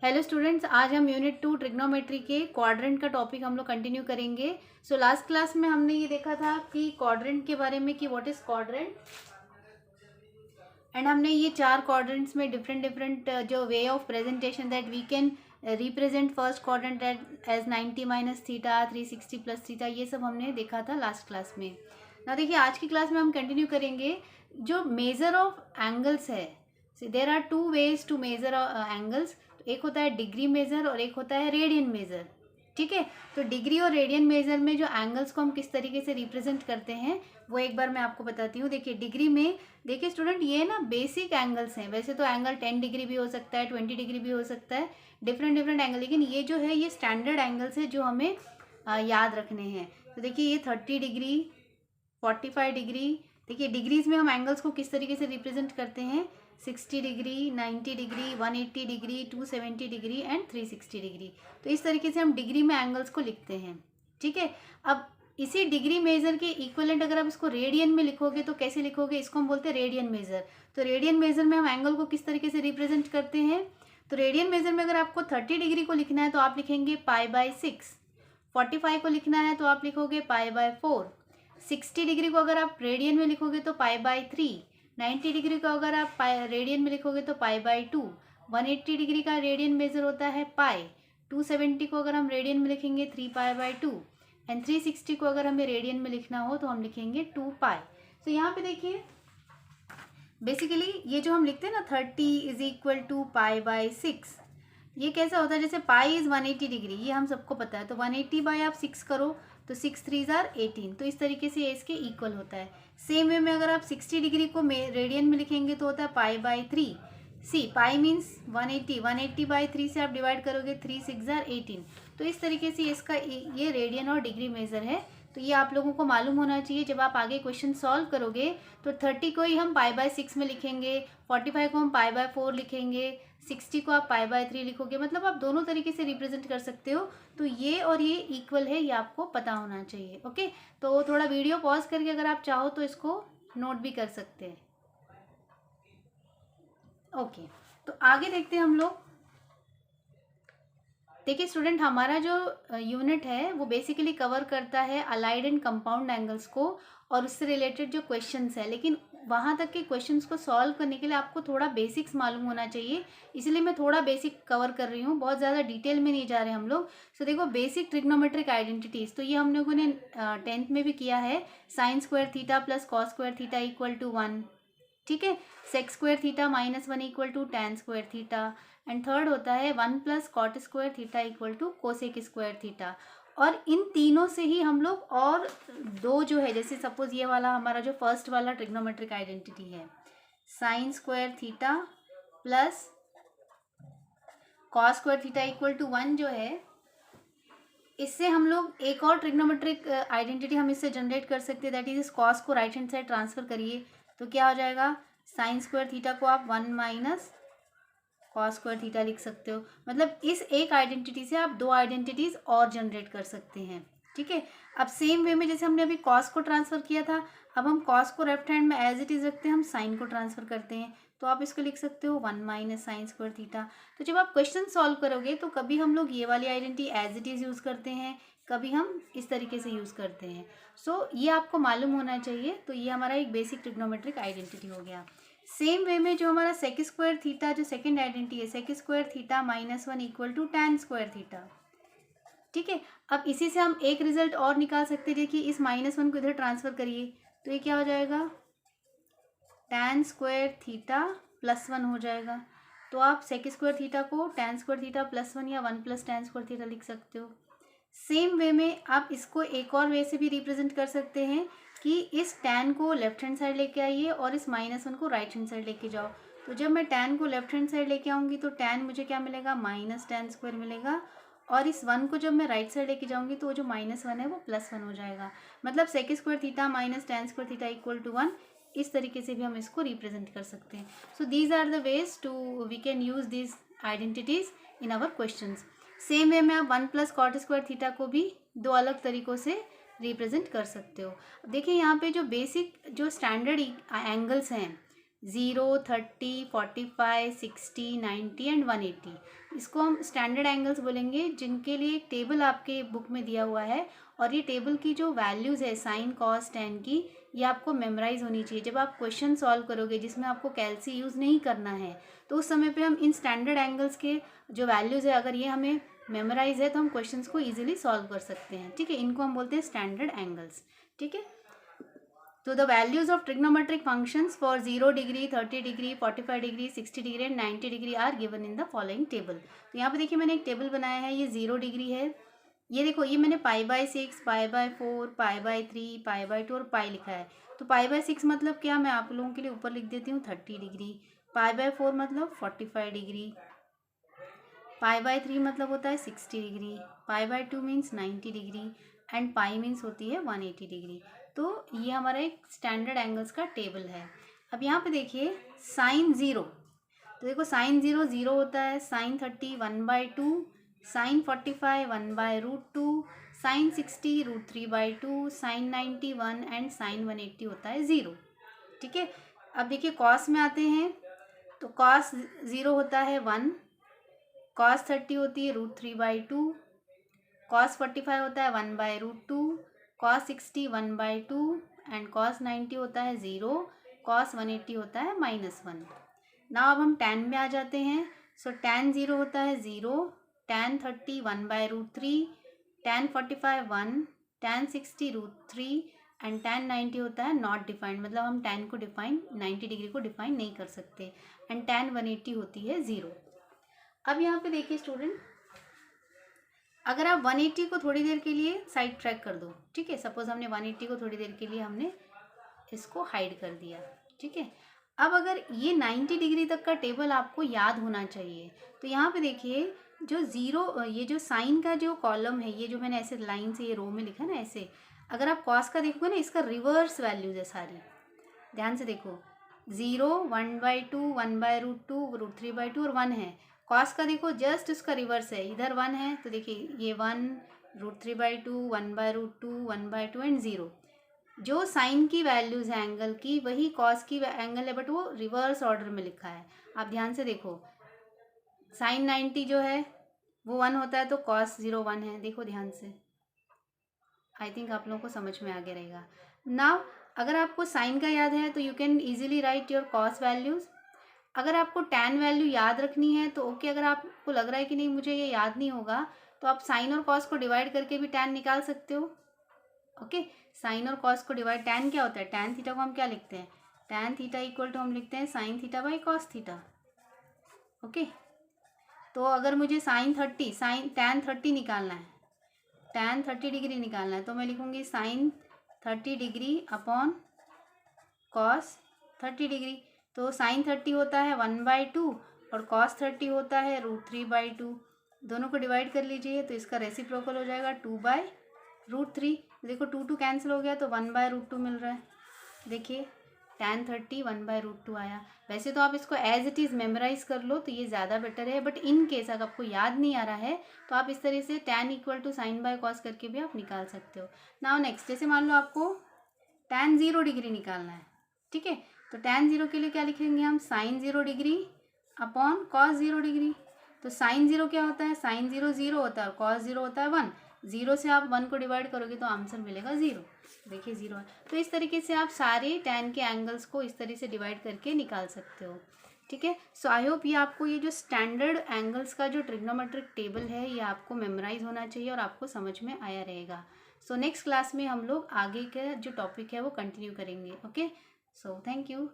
Hello students, आज हम unit 2 trigonometry के क्वाड्रेंट का टॉपिक हम लोग कंटिन्यू करेंगे। सो लास्ट क्लास में हमने ये देखा था कि क्वाड्रेंट के बारे में कि व्हाट इज क्वाड्रेंट, एंड हमने ये 4 क्वाड्रेंट्स में डिफरेंट जो way of presentation that we can represent first quadrant as 90 minus theta, 360 plus theta, ये सब हमने देखा था लास्ट क्लास में। ना देखिए, आज की क्लास में हम कंटिन्यू करेंगे जो मेजर ऑफ एंगल्स है। There are two ways to measure angles. एक होता है डिग्री मेजर और एक होता है रेडियन मेजर। ठीक है, तो डिग्री और रेडियन मेजर में जो एंगल्स को हम किस तरीके से रिप्रेजेंट करते हैं वो एक बार मैं आपको बताती हूँ। देखिए डिग्री में, देखिए स्टूडेंट, ये ना बेसिक एंगल्स हैं। वैसे तो एंगल 10 डिग्री भी हो सकता है, 20 डिग्री भी हो सकता है, डिफरेंट एंगल, लेकिन ये जो है ये स्टैंडर्ड एंगल्स है जो हमें याद रखने हैं। तो देखिए ये 30 डिग्री, 45 डिग्री। देखिए डिग्रीज में हम एंगल्स को किस तरीके से रिप्रेजेंट करते हैं, 60 degree, 90 degree, 180 degree, 270 degree and 360 degree. तो इस तरीके से हम डिग्री में एंगल्स को लिखते हैं। ठीक है, अब इसी डिग्री मेजर के इक्विवेलेंट अगर आप इसको रेडियन में लिखोगे तो कैसे लिखोगे, इसको हम बोलते हैं रेडियन मेजर। तो रेडियन मेजर में हम एंगल को किस तरीके से रिप्रेजेंट करते हैं, तो रेडियन मेजर में अगर आपको 30 डिग्री को लिखना है तो आप लिखेंगे π/6, 45 को लिखना है तो आप लिखोगे π/4, 60 डिग्री को अगर आप रेडियन में लिखोगे तो π/3, 90 डिग्री को अगर आप रेडियन में लिखोगे तो π/2, 180 डिग्री का रेडियन मेजर होता है पाई, 270 को अगर हम रेडियन में लिखेंगे 3π/2, एंड 360 को अगर हमें रेडियन में लिखना हो तो हम लिखेंगे 2π। तो यहाँ पे देखिए बेसिकली ये जो हम लिखते हैं ना 30 इज इक्वल टू π/6, ये कैसा होता है, जैसे पाई इज 180 डिग्री, ये हम सबको पता है। तो 180 बाई आप 6 करो तो 6 3 जार 18, तो इस तरीके से ये इसके इक्वल होता है। सेम वे में अगर आप 60 डिग्री को रेडियन में लिखेंगे तो होता है π/3। सी पाई मीन्स 180, 180 बाई 3 से आप डिवाइड करोगे, 3 6 जार 18। तो इस तरीके से इसका ये रेडियन और डिग्री मेजर है। तो ये आप लोगों को मालूम होना चाहिए। जब आप आगे क्वेश्चन सॉल्व करोगे तो 30 को ही हम π/6 में लिखेंगे, 45 को हम π/4 लिखेंगे, 60 को आप π/3 लिखोगे। मतलब आप दोनों तरीके से रिप्रेजेंट कर सकते हो। तो ये और ये इक्वल है, ये आपको पता होना चाहिए। ओके, तो थोड़ा वीडियो पॉज करके अगर आप चाहो तो इसको नोट भी कर सकते हैं। ओके, तो आगे देखते हैं हम लोग। देखिए स्टूडेंट, हमारा जो यूनिट है वो बेसिकली कवर करता है अलाइड एंड कंपाउंड एंगल्स को और उससे रिलेटेड जो क्वेश्चंस है। लेकिन वहाँ तक के क्वेश्चंस को सॉल्व करने के लिए आपको थोड़ा बेसिक्स मालूम होना चाहिए, इसलिए मैं थोड़ा बेसिक कवर कर रही हूँ, बहुत ज़्यादा डिटेल में नहीं जा रहे हम लोग। सो देखो बेसिक ट्रिग्नोमेट्रिक आइडेंटिटीज़, तो ये हम लोगों ने 10th में भी किया है। Sine square theta plus cos square theta equal to 1। ठीक है, sec square theta -1 equal to tan square theta, and third होता है 1 plus cot square theta equal to cosec square theta. और इन तीनों से ही हम लोग और दो जो है, जैसे सपोज ये वाला हमारा जो फर्स्ट वाला ट्रिग्नोमेट्रिक आइडेंटिटी है, sine square theta plus cos square theta equal to 1 जो है, इससे हम लोग एक और ट्रिग्नोमेट्रिक आइडेंटिटी हम इससे जनरेट कर सकते हैं, दैट इज इस कॉस को राइट हैंड साइड ट्रांसफर करिए तो क्या हो जाएगा, साइन स्क्वायर थीटा को आप 1 माइनस कॉस स्क्वायर थीटा लिख सकते हो। मतलब इस एक आइडेंटिटी से आप दो आइडेंटिटीज और जनरेट कर सकते हैं। ठीक है, अब सेम वे में जैसे हमने अभी कॉस को ट्रांसफर किया था, अब हम कॉस को लेफ्ट हैंड में एज इट इज रखते हैं, हम साइन को ट्रांसफर करते हैं, तो आप इसको लिख सकते हो 1 माइनस साइन स्क्वायर थीटा। तो जब आप क्वेश्चन सॉल्व करोगे तो कभी हम लोग ये वाली identity as it is use करते हैं, कभी हम इस तरीके से यूज़ करते हैं। सो ये आपको मालूम होना चाहिए। तो ये हमारा एक बेसिक ट्रिग्नोमेट्रिक आइडेंटिटी हो गया। सेम वे में जो हमारा सेक स्क्वायर थीटा जो सेकंड आइडेंटिटी है, sec square theta -1 equal to tan square theta. ठीक है, अब इसी से हम एक रिजल्ट और निकाल सकते हैं। देखिए इस -1 को इधर ट्रांसफर करिए तो ये क्या हो जाएगा, टैन स्क्वायर थीटा +1 हो जाएगा। तो आप सेक स्क्वायर थीटा को टैन स्क्वायर थीटा +1 या 1 प्लस टैन स्क्वायर थीटा लिख सकते हो। सेम वे में आप इसको एक और वे से भी रिप्रेजेंट कर सकते हैं कि इस टैन को लेफ्ट हैंड साइड लेके आइए और इस -1 को राइट हैंड साइड लेके जाओ। तो जब मैं टैन को लेफ्ट हैंड साइड लेके आऊँगी तो टैन मुझे क्या मिलेगा, माइनस टैन स्क्वायर मिलेगा, और इस 1 को जब मैं राइट साइड लेके जाऊँगी तो वो जो -1 है वो +1 हो जाएगा। मतलब sec square theta minus tan square theta equal to 1, इस तरीके से भी हम इसको रिप्रेजेंट कर सकते हैं। So these are the ways to we can use this identities in our questions. Same way में आप 1 प्लस कॉट स्क्वायर थीटा को भी दो अलग तरीक़ों से रिप्रेजेंट कर सकते हो। देखिए यहाँ पे जो बेसिक जो स्टैंडर्ड एंगल्स हैं 0, 30, 45, 60, 90 एंड 180। इसको हम स्टैंडर्ड एंगल्स बोलेंगे, जिनके लिए एक टेबल आपके बुक में दिया हुआ है, और ये टेबल की जो वैल्यूज़ है साइन कॉस टेन की, ये आपको मेमोराइज होनी चाहिए। जब आप क्वेश्चन सॉल्व करोगे जिसमें आपको कैलसी यूज़ नहीं करना है, तो उस समय पे हम इन स्टैंडर्ड एंगल्स के जो वैल्यूज़ है, अगर ये हमें मेमोराइज है तो हम क्वेश्चंस को इजीली सॉल्व कर सकते हैं। ठीक है, इनको हम बोलते हैं स्टैंडर्ड एंगल्स। ठीक है, तो the values of trigonometric functions for 0 degree, 30 degree, 45 degree, 60 degree and 90 degree are given in the following table. तो यहाँ पे देखिए मैंने एक टेबल बनाया है, ये 0 डिग्री है, ये देखो ये मैंने π/6, π/4, π/3, π/2 और पाई लिखा है। तो π/6 मतलब क्या, मैं आप लोगों के लिए ऊपर लिख देती हूँ 30 डिग्री, π/4 मतलब 45 डिग्री, π/3 मतलब होता है 60 degree, π/2 means 90 degree and pi means होती है 180 डिग्री। तो ये हमारा एक स्टैंडर्ड एंगल्स का टेबल है। अब यहाँ पे देखिए साइन 0, तो देखो साइन 0 0 होता है, sine 30 1/2, sine 45 1/√2, sine 60 √3/2, sine 90 1 and sine 180 होता है 0। ठीक है, अब देखिए कॉस में आते हैं, तो कॉस 0 होता है 1, कॉस 30 होती है √3/2, कॉस 45 होता है 1/√2, कॉस 60 1/2 एंड कॉस 90 होता है 0, कॉस 180 होता है -1। ना अब हम टैन में आ जाते हैं। सो टैन 0 होता है 0, tan 30 1/√3, tan 45 1, tan 60 √3 and tan 90 होता है नॉट डिफाइंड, मतलब हम टैन को डिफाइन 90 डिग्री को डिफाइन नहीं कर सकते, एंड टैन 180 होती है 0। अब यहाँ पे देखिए स्टूडेंट, अगर आप 180 को थोड़ी देर के लिए साइड ट्रैक कर दो, ठीक है, सपोज हमने 180 को थोड़ी देर के लिए हमने इसको हाइड कर दिया। ठीक है, अब अगर ये 90 डिग्री तक का टेबल आपको याद होना चाहिए, तो यहाँ पे देखिए जो 0, ये जो साइन का जो कॉलम है, ये जो मैंने ऐसे लाइन से ये रो में लिखा ना ऐसे, अगर आप कॉस का देखोगे ना, इसका रिवर्स वैल्यूज है सारी, ध्यान से देखो, 0 1/2, 1/√2, √3/2 और 1 है। कॉस का देखो जस्ट उसका रिवर्स है, इधर 1 है, तो देखिए ये 1, √3/2, 1/√2, 1/2 एंड 0। जो साइन की वैल्यूज है एंगल की, वही कॉस की एंगल है, बट वो रिवर्स ऑर्डर में लिखा है। आप ध्यान से देखो, साइन 90 जो है वो 1 होता है, तो कॉस 0 1 है, देखो ध्यान से, आई थिंक आप लोगों को समझ में आ गया रहेगा। नाउ अगर आपको साइन का याद है तो you can easily right your cos values. अगर आपको टैन वैल्यू याद रखनी है तो ओके, अगर आपको लग रहा है कि नहीं मुझे ये याद नहीं होगा, तो आप साइन और कॉस को डिवाइड करके भी टैन निकाल सकते हो। ओके, साइन और कॉस को डिवाइड, टैन क्या होता है, टैन थीटा को हम क्या लिखते हैं, टैन थीटा इक्वल टू हम लिखते हैं sine theta by cos theta. Okay, तो अगर मुझे साइन टैन 30 निकालना है, टैन 30 डिग्री निकालना है, तो मैं लिखूंगी sine 30 degree upon cos 30 degree. तो साइन 30 होता है 1/2 और कॉस 30 होता है √3/2। दोनों को डिवाइड कर लीजिए, तो इसका रेसिप्रोकल हो जाएगा 2/√3। देखो 2 2 कैंसिल हो गया, तो 1/√2 मिल रहा है। देखिए टैन 30 1/√2 आया। वैसे तो आप इसको एज इट इज़ मेमोराइज कर लो तो ये ज़्यादा बेटर है, बट इन केस अगर आपको याद नहीं आ रहा है तो आप इस तरह से tan equal to sine by cos करके भी आप निकाल सकते हो। नाउ नेक्स्ट, जैसे मान लो आपको टैन 0 डिग्री निकालना है, ठीक है, तो टैन 0 के लिए क्या लिखेंगे हम, sine 0 degree upon cos 0 degree. तो साइन 0 क्या होता है, साइन 0 0 होता है और कॉस 0 होता है 1। 0 से आप 1 को डिवाइड करोगे तो आंसर मिलेगा 0। देखिए 0 है। तो इस तरीके से आप सारे टैन के एंगल्स को इस तरीके से डिवाइड करके निकाल सकते हो। ठीक है, सो आई होप ये आपको ये जो स्टैंडर्ड एंगल्स का जो ट्रिग्नोमेट्रिक टेबल है ये आपको मेमोराइज होना चाहिए और आपको समझ में आया रहेगा। सो नेक्स्ट क्लास में हम लोग आगे का जो टॉपिक है वो कंटिन्यू करेंगे। Okay, so thank you.